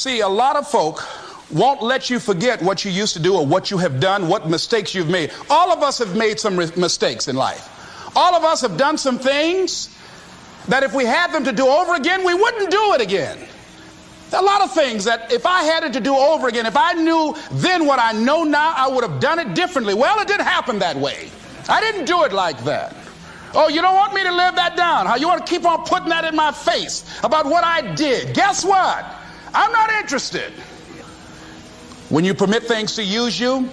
See, a lot of folk won't let you forget what you used to do or what you have done, what mistakes you've made. All of us have made some mistakes in life. All of us have done some things that if we had them to do over again, we wouldn't do it again. There are a lot of things that if I had it to do over again, if I knew then what I know now, I would have done it differently. Well, it didn't happen that way. I didn't do it like that. Oh, you don't want me to live that down? How you want to keep on putting that in my face about what I did? Guess what? I'm not interested. When you permit things to use you,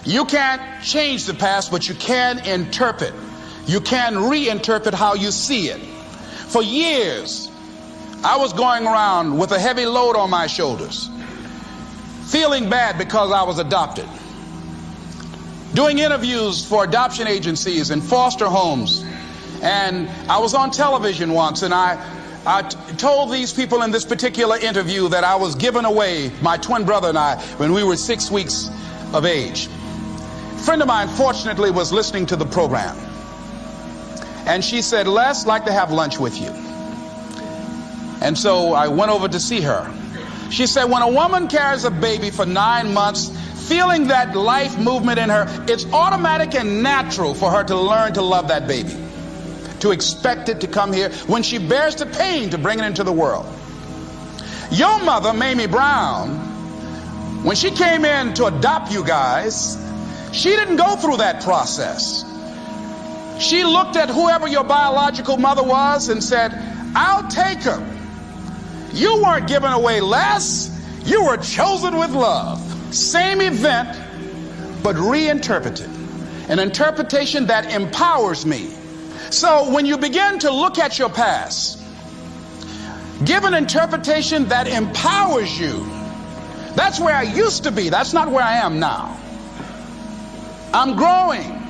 you can't change the past, but you can interpret. You can reinterpret how you see it. For years, I was going around with a heavy load on my shoulders, feeling bad because I was adopted, doing interviews for adoption agencies and foster homes. And I was on television once, and I told these people in this particular interview that I was given away, my twin brother and I, when we were 6 weeks of age. A friend of mine fortunately was listening to the program, and she said, "Les, I'd like to have lunch with you." And so I went over to see her. She said, when a woman carries a baby for 9 months, feeling that life movement in her, it's automatic and natural for her to learn to love that baby, to expect it to come here when she bears the pain to bring it into the world. Your mother, Mamie Brown, when she came in to adopt you guys, she didn't go through that process. She looked at whoever your biological mother was and said, "I'll take her." You weren't given away less. You were chosen with love. Same event, but reinterpreted. An interpretation that empowers me. So when you begin to look at your past, give an interpretation that empowers you. That's where I used to be. That's not where I am now. I'm growing.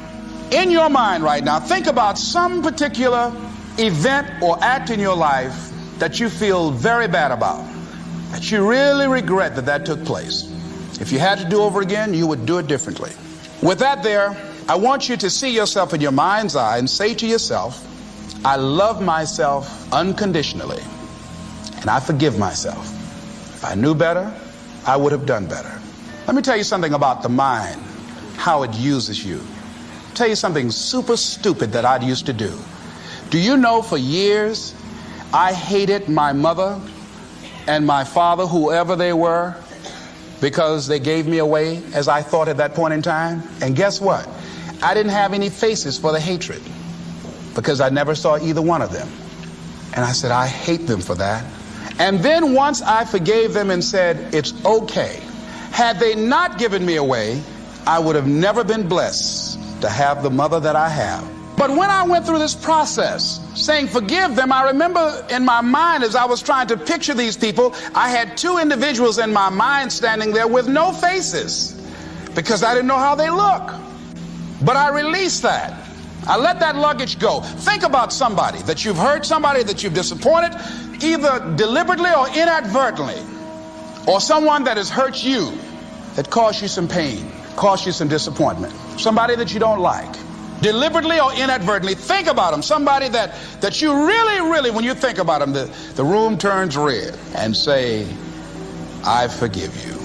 In your mind right now, think about some particular event or act in your life that you feel very bad about, that you really regret that took place. If you had to do over again, you would do it differently. With that there, I want you to see yourself in your mind's eye and say to yourself, I love myself unconditionally, and I forgive myself. If I knew better, I would have done better. Let me tell you something about the mind, how it uses you. Tell you something super stupid that I used to do. Do you know for years I hated my mother and my father, whoever they were, because they gave me away, as I thought at that point in time? And guess what? I didn't have any faces for the hatred because I never saw either one of them. And I said, I hate them for that. And then once I forgave them and said, it's okay. Had they not given me away, I would have never been blessed to have the mother that I have. But when I went through this process, saying forgive them, I remember in my mind as I was trying to picture these people, I had two individuals in my mind standing there with no faces because I didn't know how they look. But I released that. I let that luggage go. Think about somebody that you've hurt, somebody that you've disappointed, either deliberately or inadvertently, or someone that has hurt you, that caused you some pain, caused you some disappointment, somebody that you don't like. Deliberately or inadvertently, think about them. Somebody that you really, when you think about them, the room turns red, and say, I forgive you.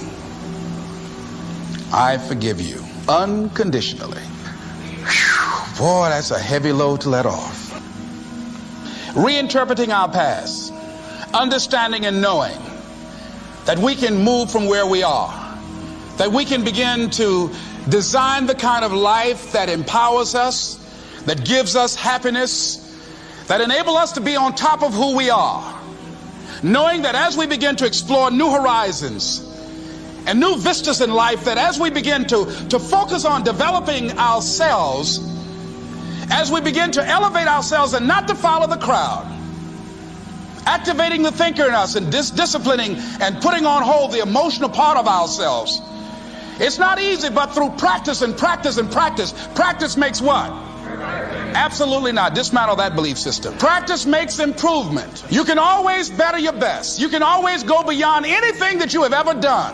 I forgive you unconditionally. Whew, boy, that's a heavy load to let off. Reinterpreting our past, understanding and knowing that we can move from where we are, that we can begin to design the kind of life that empowers us, that gives us happiness, that enable us to be on top of who we are, knowing that as we begin to explore new horizons and new vistas in life, that as we begin to focus on developing ourselves, as we begin to elevate ourselves and not to follow the crowd, activating the thinker in us and disciplining and putting on hold the emotional part of ourselves. It's not easy, but through practice and practice and practice. Practice makes what? Absolutely not. Dismantle that belief system. Practice makes improvement. You can always better your best. You can always go beyond anything that you have ever done.